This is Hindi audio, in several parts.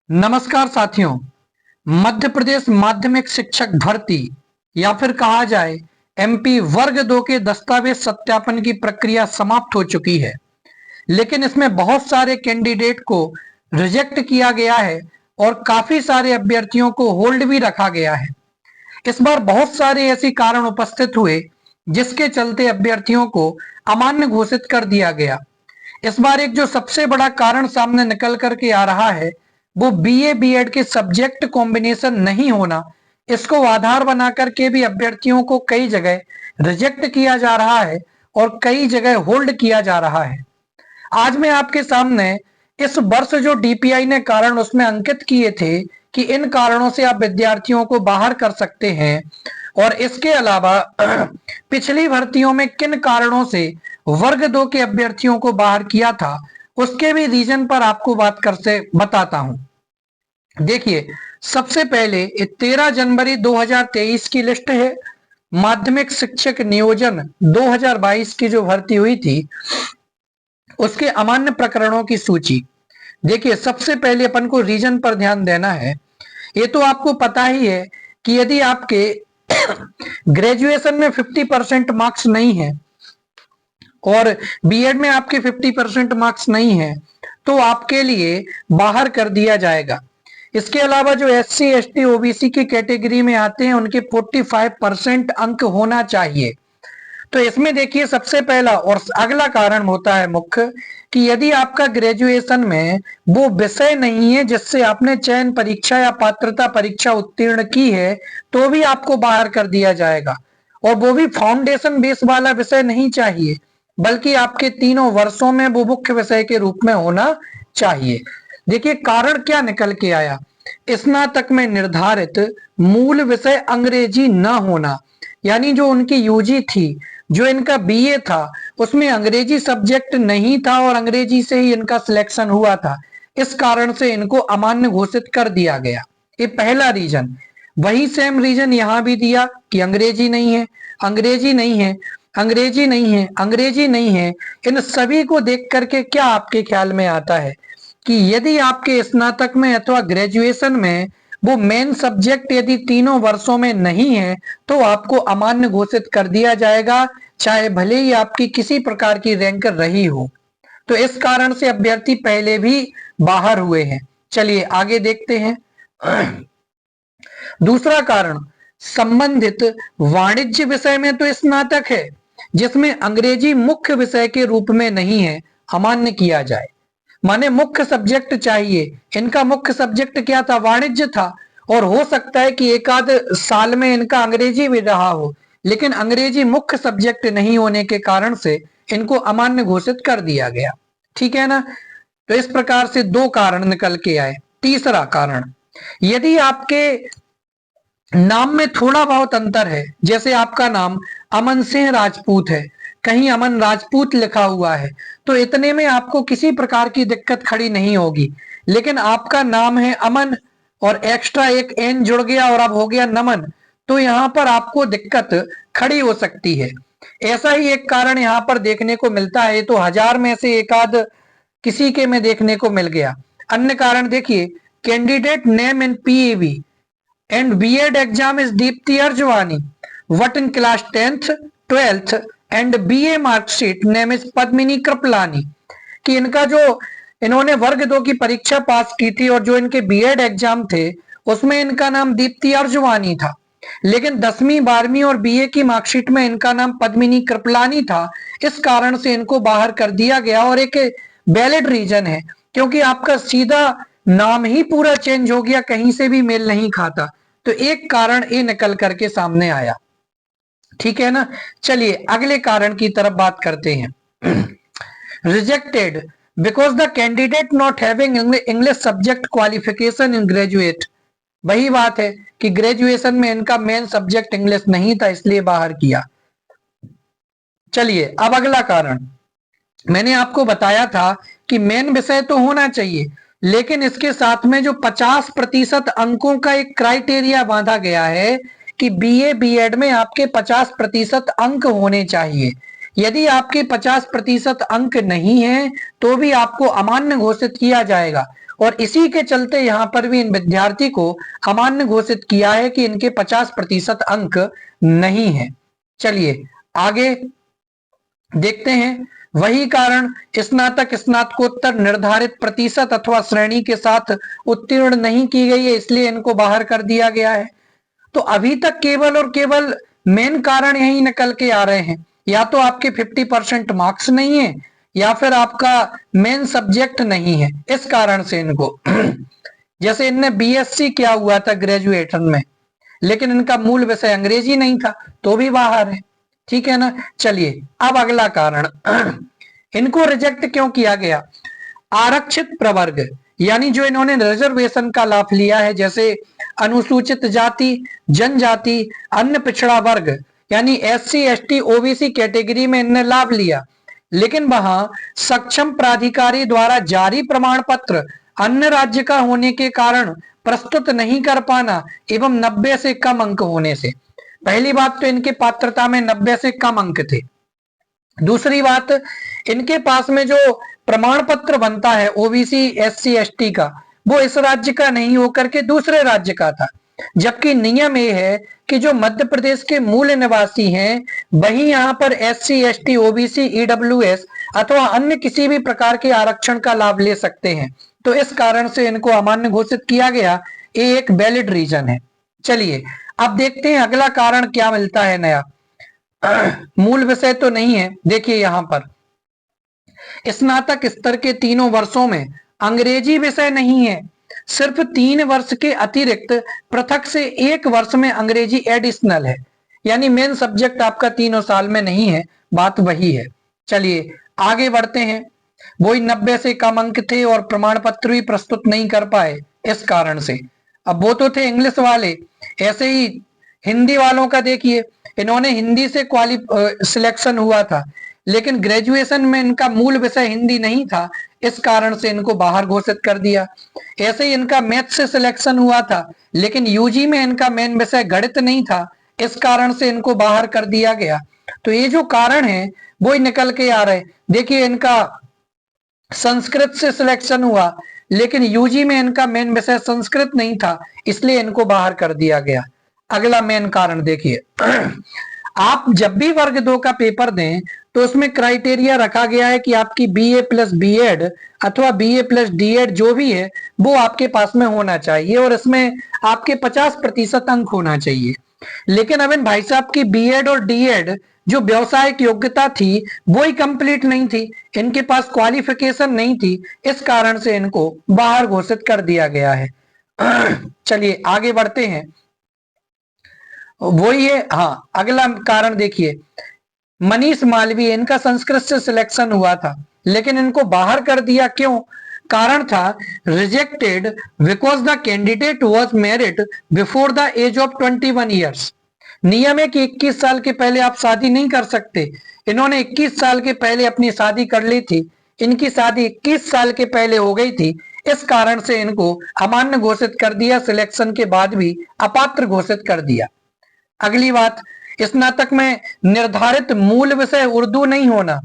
नमस्कार साथियों। मध्य प्रदेश माध्यमिक शिक्षक भर्ती या फिर कहा जाए एमपी वर्ग 2 के दस्तावेज सत्यापन की प्रक्रिया समाप्त हो चुकी है, लेकिन इसमें बहुत सारे कैंडिडेट को रिजेक्ट किया गया है और काफी सारे अभ्यर्थियों को होल्ड भी रखा गया है। इस बार बहुत सारे ऐसे कारण उपस्थित हुए जिसके चलते अभ्यर्थियों को अमान्य घोषित कर दिया गया। इस बार एक जो सबसे बड़ा कारण सामने निकल करके आ रहा है वो बीए बीएड के सब्जेक्ट कॉम्बिनेशन नहीं होना। इसको आधार बना करके भी अभ्यर्थियों को कई जगह रिजेक्ट किया जा रहा है और कई जगह होल्ड किया जा रहा है। आज मैं आपके सामने इस वर्ष जो डीपीआई ने कारण उसमें अंकित किए थे कि इन कारणों से आप विद्यार्थियों को बाहर कर सकते हैं, और इसके अलावा पिछली भर्तियों में किन कारणों से वर्ग 2 के अभ्यर्थियों को बाहर किया था उसके भी रीजन पर आपको बात कर से बताता हूं। देखिए, सबसे पहले 13 जनवरी 2023 की लिस्ट है। माध्यमिक शिक्षक नियोजन 2022 की जो भर्ती हुई थी उसके अमान्य प्रकरणों की सूची। देखिए, सबसे पहले अपन को रीजन पर ध्यान देना है। ये तो आपको पता ही है कि यदि आपके ग्रेजुएशन में 50% मार्क्स नहीं है और बीएड में आपके 50% मार्क्स नहीं है तो आपके लिए बाहर कर दिया जाएगा। इसके अलावा जो एससी एसटी ओबीसी की कैटेगरी में आते हैं उनके 45% अंक होना चाहिए। तो इसमें देखिए, सबसे पहला और अगला कारण होता है मुख्य कि यदि आपका ग्रेजुएशन में वो विषय नहीं है जिससे आपने चयन परीक्षा या पात्रता परीक्षा उत्तीर्ण की है तो भी आपको बाहर कर दिया जाएगा, और वो भी फाउंडेशन बेस वाला विषय नहीं चाहिए बल्कि आपके तीनों वर्षों में वो मुख्य विषय के रूप में होना चाहिए। देखिए, कारण क्या निकल के आया। स्नातक में निर्धारित मूल विषय अंग्रेजी न होना, यानी जो उनकी यूजी थी, जो इनका बीए था उसमें अंग्रेजी सब्जेक्ट नहीं था और अंग्रेजी से ही इनका सिलेक्शन हुआ था। इस कारण से इनको अमान्य घोषित कर दिया गया। ये पहला रीजन। वही सेम रीजन यहां भी दिया कि अंग्रेजी नहीं है, अंग्रेजी नहीं है, अंग्रेजी नहीं है, अंग्रेजी नहीं है। इन सभी को देख करके क्या आपके ख्याल में आता है कि यदि आपके स्नातक में अथवा ग्रेजुएशन में वो मेन सब्जेक्ट यदि तीनों वर्षों में नहीं है तो आपको अमान्य घोषित कर दिया जाएगा, चाहे भले ही आपकी किसी प्रकार की रैंक रही हो। तो इस कारण से अभ्यर्थी पहले भी बाहर हुए हैं। चलिए आगे देखते हैं। दूसरा कारण, संबंधित वाणिज्य विषय में तो स्नातक है जिसमें अंग्रेजी मुख्य विषय के रूप में नहीं है, अमान्य किया जाए। माने मुख्य सब्जेक्ट चाहिए। इनका मुख्य सब्जेक्ट क्या था? वाणिज्य था, और हो सकता है कि एक आध साल में इनका अंग्रेजी भी रहा हो, लेकिन अंग्रेजी मुख्य सब्जेक्ट नहीं होने के कारण से इनको अमान्य घोषित कर दिया गया। ठीक है ना। तो इस प्रकार से दो कारण निकल के आए। तीसरा कारण, यदि आपके नाम में थोड़ा बहुत अंतर है, जैसे आपका नाम अमन सिंह राजपूत है, कहीं अमन राजपूत लिखा हुआ है, तो इतने में आपको किसी प्रकार की दिक्कत खड़ी नहीं होगी। लेकिन आपका नाम है अमन और एक्स्ट्रा एक एन जुड़ गया और अब हो गया नमन, तो यहाँ पर आपको दिक्कत खड़ी हो सकती है। ऐसा ही एक कारण यहाँ पर देखने को मिलता है, तो 1000 में से एक आध किसी के में देखने को मिल गया। अन्य कारण देखिए, candidate name in PEV and B.Ed exam is Deepti Arjwani. What in class 10th, 12th and BA mark sheet name is Padmini Kripalani. कि इनका जो इन्होंने वर्ग 2 की परीक्षा पास की थी और जो इनके बीएड एग्जाम थे उसमें इनका नाम दीप्ति अर्जवानी था, लेकिन 10वीं 12वीं और बीए की मार्कशीट में इनका नाम पद्मिनी कृपलानी था। इस कारण से इनको बाहर कर दिया गया, और एक वैलिड रीजन है क्योंकि आपका सीधा नाम ही पूरा चेंज हो गया, कहीं से भी मेल नहीं खाता। तो एक कारण ये निकल करके सामने आया। ठीक है ना। चलिए अगले कारण की तरफ बात करते हैं। Rejected because the candidate not having English subject qualification in graduate. वही बात है कि ग्रेजुएशन में इनका मेन सब्जेक्ट इंग्लिश नहीं था, इसलिए बाहर किया। चलिए अब अगला कारण, मैंने आपको बताया था कि मेन विषय तो होना चाहिए, लेकिन इसके साथ में जो 50% अंकों का एक क्राइटेरिया बांधा गया है कि बीए बीएड में आपके 50% अंक होने चाहिए। यदि आपके 50% अंक नहीं है तो भी आपको अमान्य घोषित किया जाएगा, और इसी के चलते यहाँ पर भी इन विद्यार्थी को अमान्य घोषित किया है कि इनके 50% अंक नहीं है। चलिए आगे देखते हैं। वही कारण स्नातक स्नातकोत्तर निर्धारित प्रतिशत अथवा श्रेणी के साथ उत्तीर्ण नहीं की गई है, इसलिए इनको बाहर कर दिया गया है। तो अभी तक केवल और केवल मेन कारण यही निकल के आ रहे हैं, या तो आपके 50% मार्क्स नहीं है या फिर आपका मेन सब्जेक्ट नहीं है। इस कारण से इनको जैसे इनने बीएससी किया हुआ था ग्रेजुएशन में, लेकिन इनका मूल विषय अंग्रेजी नहीं था, तो भी बाहर है। ठीक है ना। चलिए अब अगला कारण इनको रिजेक्ट क्यों किया गया। आरक्षित प्रवर्ग यानी जो इन्होंने रिजर्वेशन का लाभ लिया है, जैसे अनुसूचित जाति, जनजाति, अन्य पिछड़ा वर्ग यानी एससी एसटी ओबीसी कैटेगरी में इनने लाभ लिया, लेकिन वहां सक्षम प्राधिकारी द्वारा जारी प्रमाण पत्र अन्य राज्य का होने के कारण प्रस्तुत नहीं कर पाना एवं 90 से कम अंक होने से। पहली बात तो इनके पात्रता में 90 से कम अंक थे। दूसरी बात, इनके पास में जो प्रमाण पत्र बनता है ओबीसी एससी एसटी का, वो इस राज्य का नहीं होकर के दूसरे राज्य का था, जबकि नियम ये है कि जो मध्य प्रदेश के मूल निवासी हैं वही यहाँ पर एससी एसटी ओबीसी ईडब्ल्यूएस अथवा अन्य किसी भी प्रकार के आरक्षण का लाभ ले सकते हैं। तो इस कारण से इनको अमान्य घोषित किया गया, ये एक वैलिड रीजन है। चलिए अब देखते हैं अगला कारण क्या मिलता है नया। मूल विषय तो नहीं है। देखिए यहाँ पर स्नातक स्तर के तीनों वर्षों में अंग्रेजी विषय नहीं है, सिर्फ 3 वर्ष के अतिरिक्त पृथक से 1 वर्ष में अंग्रेजी एडिशनल है, यानी मेन सब्जेक्ट आपका तीनों साल में नहीं है, बात वही है। चलिए आगे बढ़ते हैं। वही 90 से कम अंक थे और प्रमाण पत्र भी प्रस्तुत नहीं कर पाए इस कारण से। अब वो तो थे इंग्लिश वाले, ऐसे ही हिंदी वालों का देखिए, इन्होंने हिंदी से सिलेक्शन हुआ था, लेकिन ग्रेजुएशन में इनका मूल विषय हिंदी नहीं था, इस कारण से इनको बाहर घोषित कर दिया। ऐसे ही इनका मैथ से सिलेक्शन हुआ था, लेकिन यूजी में इनका मेन विषय गणित नहीं था, इस कारण से इनको बाहर कर दिया गया। तो ये जो कारण है वो ही निकल के आ रहे। देखिए इनका संस्कृत से सिलेक्शन हुआ, लेकिन यूजी में इनका मेन विषय संस्कृत नहीं था, इसलिए इनको बाहर कर दिया गया। अगला मेन कारण देखिए, आप जब भी वर्ग 2 का पेपर दें तो उसमें क्राइटेरिया रखा गया है कि आपकी बीए प्लस बीएड अथवा बीए प्लस डीएड जो भी है वो आपके पास में होना चाहिए और इसमें आपके 50% अंक होना चाहिए। लेकिन अब इन भाई साहब की बीएड और डीएड जो व्यवसायिक योग्यता थी वो ही कंप्लीट नहीं थी, इनके पास क्वालिफिकेशन नहीं थी, इस कारण से इनको बाहर घोषित कर दिया गया है। चलिए आगे बढ़ते हैं। वही है, हाँ अगला कारण देखिए, मनीष मालवीय, इनका संस्कृत से सिलेक्शन हुआ था, लेकिन इनको बाहर कर दिया क्यों। कारण था rejected because the candidate was married before the age of 21 years. नियम है कि 21 साल के पहले आप शादी नहीं कर सकते। इन्होंने 21 साल के पहले अपनी शादी कर ली थी, इनकी शादी 21 साल के पहले हो गई थी, इस कारण से इनको अमान्य घोषित कर दिया, सिलेक्शन के बाद भी अपात्र घोषित कर दिया। अगली बात, स्नातक में निर्धारित मूल विषय उर्दू नहीं होना।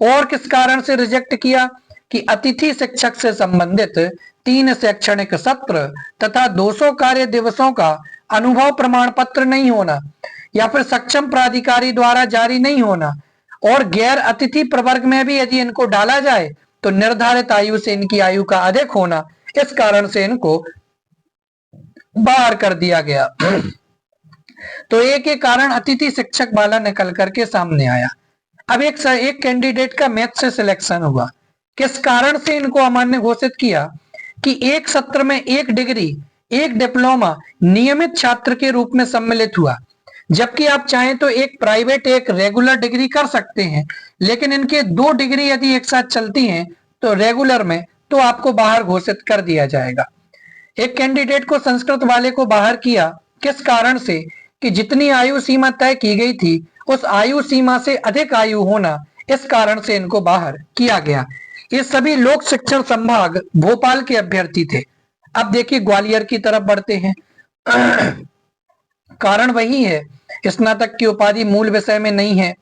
और किस कारण से रिजेक्ट किया कि अतिथि शिक्षक से संबंधित 3 शैक्षणिक सत्र तथा 200 कार्य दिवसों का अनुभव प्रमाण पत्र नहीं होना, या फिर सक्षम प्राधिकारी द्वारा जारी नहीं होना, और गैर अतिथि प्रवर्ग में भी यदि इनको डाला जाए तो निर्धारित आयु से इनकी आयु का अधिक होना, इस कारण से इनको बाहर कर दिया गया। तो एक एक कारण अतिथि शिक्षक वाला निकल करके सामने आया। अब एक कैंडिडेट का मैथ से सिलेक्शन हुआ, किस कारण से इनको अमान्य घोषित किया कि एक सत्र में 1 डिग्री 1 डिप्लोमा नियमित छात्र के रूप में सम्मिलित हुआ, जबकि आप चाहें तो एक प्राइवेट एक रेगुलर डिग्री कर सकते हैं, लेकिन इनके 2 डिग्री यदि एक साथ चलती हैं तो रेगुलर में, तो आपको बाहर घोषित कर दिया जाएगा। एक कैंडिडेट को संस्कृत वाले को बाहर किया, किस कारण से कि जितनी आयु सीमा तय की गई थी उस आयु सीमा से अधिक आयु होना, इस कारण से इनको बाहर किया गया। ये सभी लोक शिक्षण संभाग भोपाल के अभ्यर्थी थे। अब देखिए ग्वालियर की तरफ बढ़ते हैं। कारण वही है, स्नातक की उपाधि मूल विषय में नहीं है,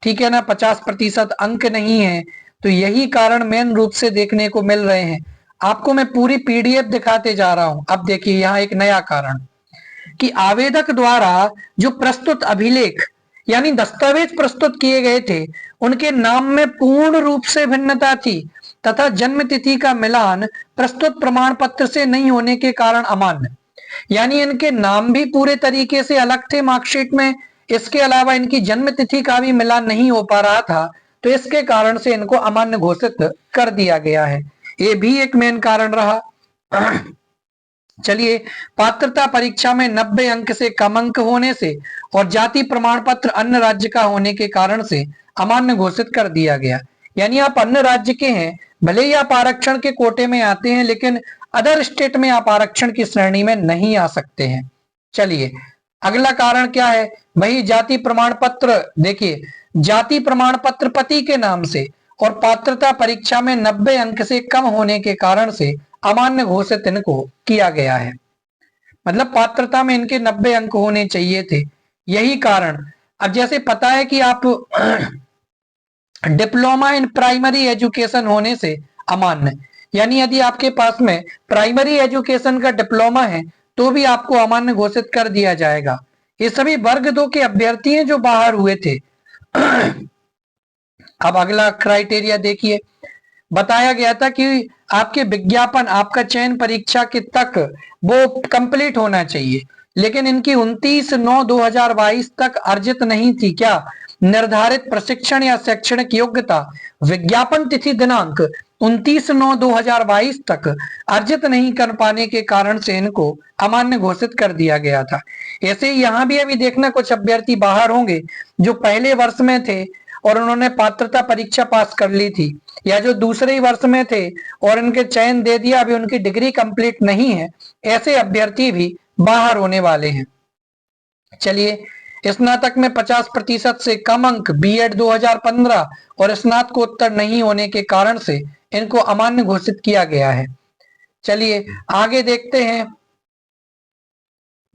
ठीक है ना, 50% अंक नहीं है, तो यही कारण मेन रूप से देखने को मिल रहे हैं। आपको मैं पूरी पीडीएफ दिखाते जा रहा हूं। अब देखिए यहाँ एक नया कारण कि आवेदक द्वारा जो प्रस्तुत अभिलेख यानी दस्तावेज प्रस्तुत किए गए थे उनके नाम में पूर्ण रूप से भिन्नता थी तथा जन्म तिथि का मिलान प्रस्तुत प्रमाण पत्र से नहीं होने के कारण अमान्य। यानी इनके नाम भी पूरे तरीके से अलग थे मार्कशीट में, इसके अलावा इनकी जन्म तिथि का भी मिलान नहीं हो पा रहा था, तो इसके कारण से इनको अमान्य घोषित कर दिया गया है। ये भी एक मेन कारण रहा। चलिए, पात्रता परीक्षा में 90 अंक से कम अंक होने से और जाति प्रमाण पत्र अन्य राज्य का होने के कारण से अमान्य घोषित कर दिया गया। यानी आप अन्य राज्य के हैं, भले ही आप आरक्षण के कोटे में आते हैं, लेकिन अदर स्टेट में आप आरक्षण की श्रेणी में नहीं आ सकते हैं। चलिए, अगला कारण क्या है? वही जाति प्रमाण पत्र। देखिए, जाति प्रमाण पत्र पति के नाम से और पात्रता परीक्षा में 90 अंक से कम होने के कारण से अमान्य घोषित इनको किया गया है। मतलब पात्रता में इनके 90 अंक होने चाहिए थे, यही कारण। अब जैसे पता है कि आप डिप्लोमा इन प्राइमरी एजुकेशन होने से अमान्य, यानी यदि आपके पास में प्राइमरी एजुकेशन का डिप्लोमा है तो भी आपको अमान्य घोषित कर दिया जाएगा। ये सभी वर्ग 2 के अभ्यर्थी हैं जो बाहर हुए थे। अब अगला क्राइटेरिया देखिए, बताया गया था कि आपके विज्ञापन, आपका चयन परीक्षा के तक वो कंप्लीट होना चाहिए, लेकिन इनकी 29/9/2022 तक अर्जित नहीं थी क्या निर्धारित प्रशिक्षण या शैक्षणिक योग्यता। विज्ञापन तिथि दिनांक 29/9/2022 तक अर्जित नहीं कर पाने के कारण से इनको अमान्य घोषित कर दिया गया था। ऐसे ही यहाँ भी अभी देखना, कुछ अभ्यर्थी बाहर होंगे जो पहले वर्ष में थे और उन्होंने पात्रता परीक्षा पास कर ली थी, या जो दूसरे ही वर्ष में थे और इनके चयन दे दिया, अभी उनकी डिग्री कंप्लीट नहीं है, ऐसे अभ्यर्थी भी बाहर होने वाले हैं। चलिए, स्नातक में 50% से कम अंक बीएड 2015 और स्नातकोत्तर नहीं होने के कारण से इनको अमान्य घोषित किया गया है। चलिए आगे देखते हैं,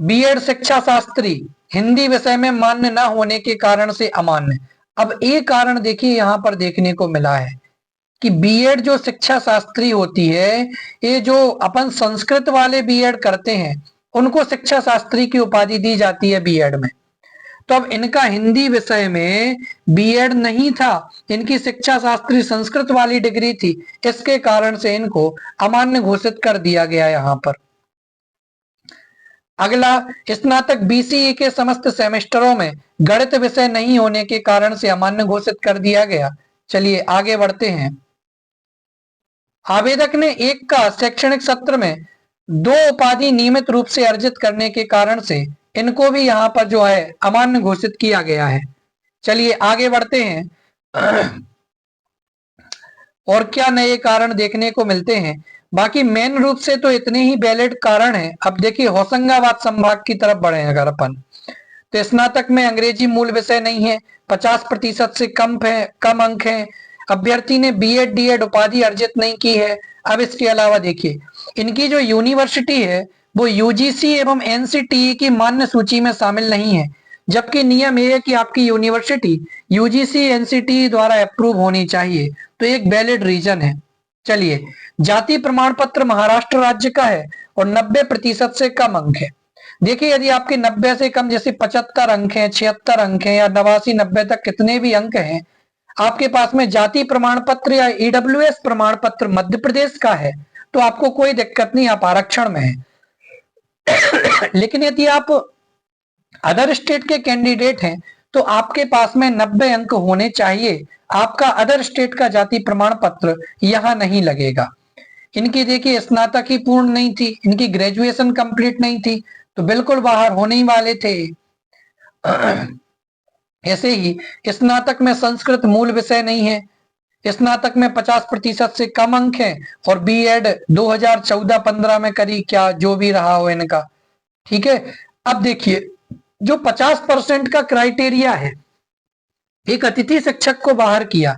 बीएड शिक्षा शास्त्री हिंदी विषय में मान्य न होने के कारण से अमान्य। अब एक कारण देखिए यहाँ पर देखने को मिला है कि बीएड जो शिक्षा शास्त्री होती है, ये जो अपन संस्कृत वाले बीएड करते हैं उनको शिक्षा शास्त्री की उपाधि दी जाती है बीएड में। तो अब इनका हिंदी विषय में बीएड नहीं था, इनकी शिक्षा शास्त्री संस्कृत वाली डिग्री थी, इसके कारण से इनको अमान्य घोषित कर दिया गया यहाँ पर। अगला, स्नातक बीसीए के समस्त सेमेस्टरों में गणित विषय नहीं होने के कारण से अमान्य घोषित कर दिया गया। चलिए आगे बढ़ते हैं। आवेदक ने एक का शैक्षणिक सत्र में 2 उपाधि नियमित रूप से अर्जित करने के कारण से इनको भी यहाँ पर जो है अमान्य घोषित किया गया है। चलिए आगे बढ़ते हैं और क्या नए कारण देखने को मिलते हैं। बाकी मेन रूप से तो इतने ही वैलिड कारण हैं। अब देखिए, होशंगाबाद संभाग की तरफ बढ़े अगर अपन, तो स्नातक में अंग्रेजी मूल विषय नहीं है, 50% से कम अंक है, अभ्यर्थी ने बीएड डीएड उपाधि अर्जित नहीं की है। अब इसके अलावा देखिए, इनकी जो यूनिवर्सिटी है वो यूजीसी एवं एनसीटीई की मान्य सूची में शामिल नहीं है, जबकि नियम यह है कि आपकी यूनिवर्सिटी यूजीसी एनसीटीई द्वारा अप्रूव होनी चाहिए, तो एक वैलिड रीजन है। चलिए, जाति प्रमाण पत्र महाराष्ट्र राज्य का है और 90% से कम अंक है। देखिए, यदि आपके 90 से कम, जैसे 75 अंक हैं, 76 अंक हैं या 89 90 तक कितने भी अंक हैं, आपके पास में जाति प्रमाण पत्र या ईडब्ल्यूएस प्रमाण पत्र मध्य प्रदेश का है, तो आपको कोई दिक्कत नहीं, आप आरक्षण में हैं। लेकिन यदि आप अदर स्टेट के कैंडिडेट हैं तो आपके पास में 90 अंक होने चाहिए, आपका अदर स्टेट का जाति प्रमाण पत्र यहां नहीं लगेगा। इनकी देखिए स्नातक ही पूर्ण नहीं थी, इनकी ग्रेजुएशन कंप्लीट नहीं थी, तो बिल्कुल बाहर होने ही वाले थे। ऐसे ही स्नातक में संस्कृत मूल विषय नहीं है, स्नातक में 50% से कम अंक हैं और बीएड 2014-15 में करी, क्या जो भी रहा हो इनका, ठीक है। अब देखिए, जो 50% का क्राइटेरिया है, एक अतिथि शिक्षक को बाहर किया,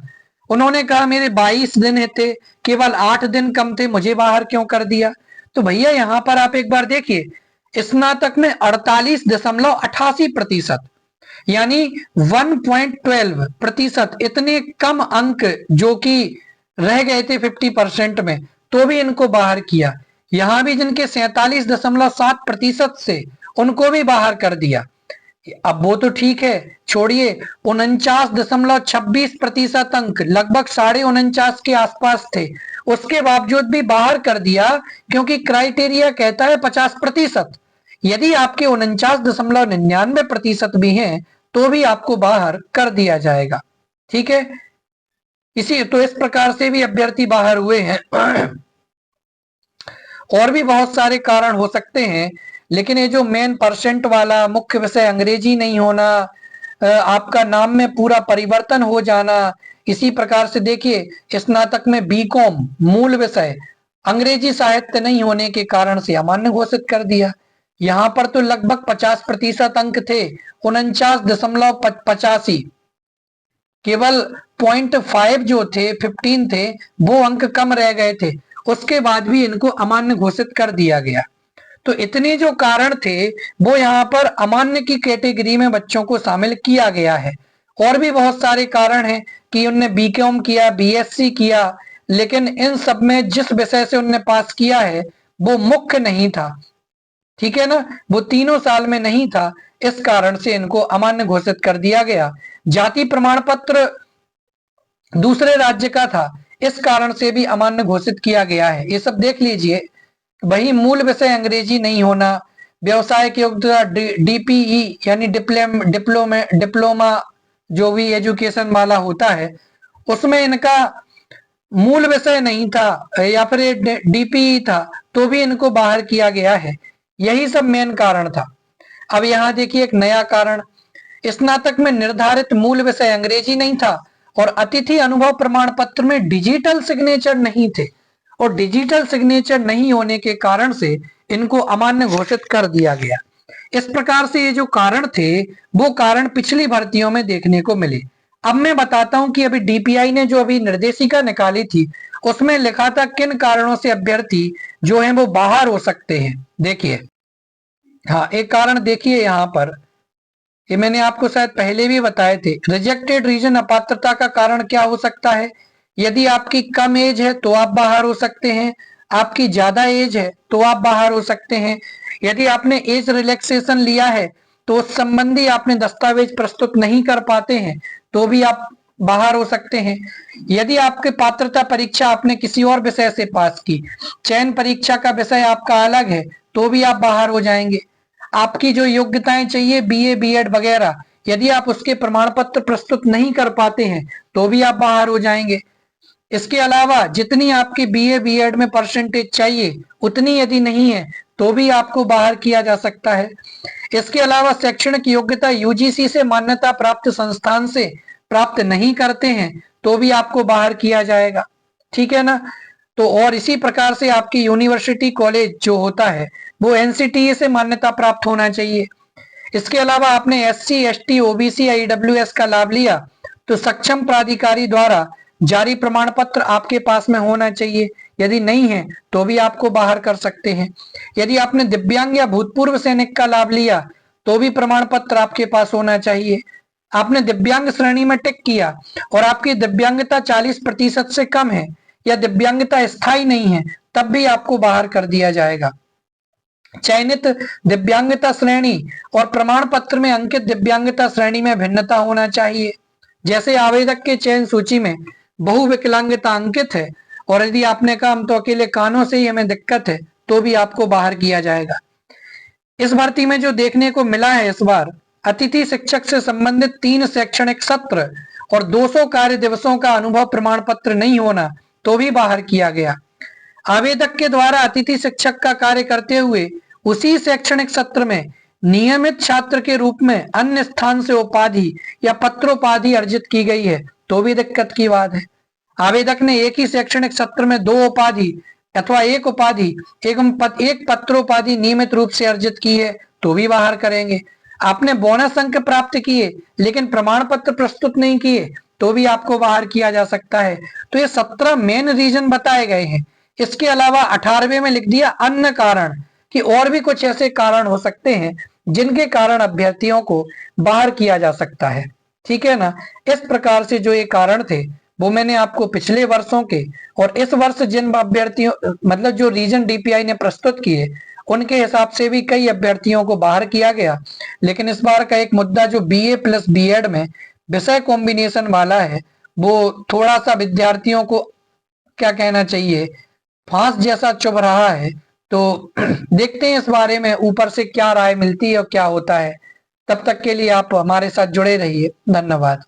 उन्होंने कहा मेरे 22 दिन थे, केवल 8 दिन कम थे, मुझे बाहर क्यों कर दिया। तो भैया यहाँ पर आप एक बार देखिए, स्नातक में 48.88%, यानी 1.12%, इतने कम अंक जो कि रह गए थे 50% में, तो भी इनको बाहर किया। यहां भी जिनके 47.7% से उनको भी बाहर कर दिया। अब वो तो ठीक है, छोड़िए, 49.26% अंक, लगभग 49.5 के आसपास थे, उसके बावजूद भी बाहर कर दिया, क्योंकि क्राइटेरिया कहता है 50%। यदि आपके 49.99% भी हैं तो भी आपको बाहर कर दिया जाएगा। ठीक है, इसी तो इस प्रकार से भी अभ्यर्थी बाहर हुए हैं। और भी बहुत सारे कारण हो सकते हैं, लेकिन ये जो मेन परसेंट वाला, मुख्य विषय अंग्रेजी नहीं होना, आपका नाम में पूरा परिवर्तन हो जाना, इसी प्रकार से देखिए स्नातक में बीकॉम मूल विषय अंग्रेजी साहित्य नहीं होने के कारण से अमान्य घोषित कर दिया। यहां पर तो लगभग 50% अंक थे, 49.85, केवल 0.5 जो थे, 15 थे, वो अंक कम रह गए थे, उसके बाद भी इनको अमान्य घोषित कर दिया गया। तो इतने जो कारण थे वो यहाँ पर अमान्य की कैटेगरी में बच्चों को शामिल किया गया है। और भी बहुत सारे कारण हैं कि उनने बीकॉम किया, बीएससी किया, लेकिन इन सब में जिस विषय से उनने पास किया है वो मुख्य नहीं था। ठीक है ना, वो तीनों साल में नहीं था, इस कारण से इनको अमान्य घोषित कर दिया गया। जाति प्रमाण पत्र दूसरे राज्य का था, इस कारण से भी अमान्य घोषित किया गया है। ये सब देख लीजिए। वही मूल विषय अंग्रेजी नहीं होना, व्यवसायिक योग्यता डीपीई यानी डिप्लोमा जो भी एजुकेशन वाला होता है, उसमें इनका मूल विषय नहीं था या फिर डीपीई था, तो भी इनको बाहर किया गया है। यही सब मेन कारण था। अब यहाँ देखिए एक नया कारण, स्नातक में निर्धारित मूल विषय अंग्रेजी नहीं था और अतिथि अनुभव प्रमाण पत्र में डिजिटल सिग्नेचर नहीं थे, और डिजिटल सिग्नेचर नहीं होने के कारण से इनको अमान्य घोषित कर दिया गया। इस प्रकार से ये जो कारण थे वो कारण पिछली भर्तियों में देखने को मिले। अब मैं बताता हूं कि अभी डीपीआई ने जो अभी निर्देशिका निकाली थी उसमें लिखा था किन कारणों से अभ्यर्थी जो है वो बाहर हो सकते हैं। देखिए, हाँ, एक कारण देखिए यहाँ पर, ये मैंने आपको शायद पहले भी बताए थे। रिजेक्टेड रीजन, अपात्रता का कारण क्या हो सकता है? यदि आपकी कम एज है तो आप बाहर हो सकते हैं, आपकी ज्यादा एज है तो आप बाहर हो सकते हैं, यदि आपने एज रिलैक्सेशन लिया है तो उस संबंधी आपने दस्तावेज प्रस्तुत नहीं कर पाते हैं तो भी आप बाहर हो सकते हैं, यदि आपके पात्रता परीक्षा आपने किसी और विषय से पास की, चयन परीक्षा का विषय आपका अलग है, तो भी आप बाहर हो जाएंगे। आपकी जो योग्यताएं चाहिए बीए बीएड वगैरह, यदि आप उसके प्रमाण पत्र प्रस्तुत नहीं कर पाते हैं तो भी आप बाहर हो जाएंगे। इसके अलावा जितनी आपकी बीए बीएड में परसेंटेज चाहिए उतनी यदि नहीं है तो भी आपको बाहर किया जा सकता है। इसके अलावा शैक्षणिक योग्यता यूजीसी से मान्यता प्राप्त संस्थान से प्राप्त नहीं करते हैं तो भी आपको बाहर किया जाएगा। ठीक है ना, तो और इसी प्रकार से आपकी यूनिवर्सिटी कॉलेज जो होता है वो एनसीटीई से मान्यता प्राप्त होना चाहिए। इसके अलावा आपने एससी एसटी ओबीसी ईडब्ल्यूएस का लाभ लिया तो सक्षम प्राधिकारी द्वारा जारी प्रमाण पत्र आपके पास में होना चाहिए, यदि नहीं है तो भी आपको बाहर कर सकते हैं। यदि आपने दिव्यांग या भूतपूर्व सैनिक का लाभ लिया तो भी प्रमाण पत्र आपके पास होना चाहिए। आपने दिव्यांग श्रेणी में टिक किया और आपकी दिव्यांगता 40% से कम है या दिव्यांगता स्थायी नहीं है, तब भी आपको बाहर कर दिया जाएगा। चयनित दिव्यांगता श्रेणी और प्रमाण पत्र में अंकित दिव्यांगता श्रेणी में भिन्नता होना चाहिए। जैसे आवेदक के चयन सूची में बहुविकलांगता अंकित है और यदि आपने कहा हम तो अकेले कानों से ही हमें दिक्कत है, तो भी आपको बाहर किया जाएगा। इस भर्ती में जो देखने को मिला है इस बार, अतिथि शिक्षक से संबंधित 3 शैक्षणिक सत्र और 200 कार्य दिवसों का अनुभव प्रमाण पत्र नहीं होना तो भी बाहर किया गया। आवेदक के द्वारा अतिथि शिक्षक का कार्य करते हुए उसी शैक्षणिक सत्र में नियमित छात्र के रूप में अन्य स्थान से उपाधि या पत्रोपाधि अर्जित की गई है तो भी दिक्कत की बात है। आवेदक ने एक ही शैक्षणिक सत्र में 2 उपाधि अथवा 1 उपाधि एवं एक पत्रोपाधि नियमित रूप से अर्जित की है तो भी बाहर करेंगे। आपने बोनस अंक प्राप्त किए लेकिन प्रमाण पत्र प्रस्तुत नहीं किए तो भी आपको बाहर किया जा सकता है। तो ये 17 मेन रीजन बताए गए हैं। इसके अलावा 18वें में लिख दिया अन्य कारण, कि और भी कुछ ऐसे कारण हो सकते हैं जिनके कारण अभ्यर्थियों को बाहर किया जा सकता है। ठीक है ना, इस प्रकार से जो ये कारण थे वो मैंने आपको पिछले वर्षों के और इस वर्ष जिन अभ्यर्थियों मतलब जो रीजन डीपीआई ने प्रस्तुत किए उनके हिसाब से भी कई अभ्यर्थियों को बाहर किया गया। लेकिन इस बार का एक मुद्दा जो बीए प्लस बीएड में विषय कॉम्बिनेशन वाला है, वो थोड़ा सा विद्यार्थियों को क्या कहना चाहिए, फांस जैसा चुभ रहा है। तो देखते हैं इस बारे में ऊपर से क्या राय मिलती है और क्या होता है। तब तक के लिए आप हमारे साथ जुड़े रहिए। धन्यवाद।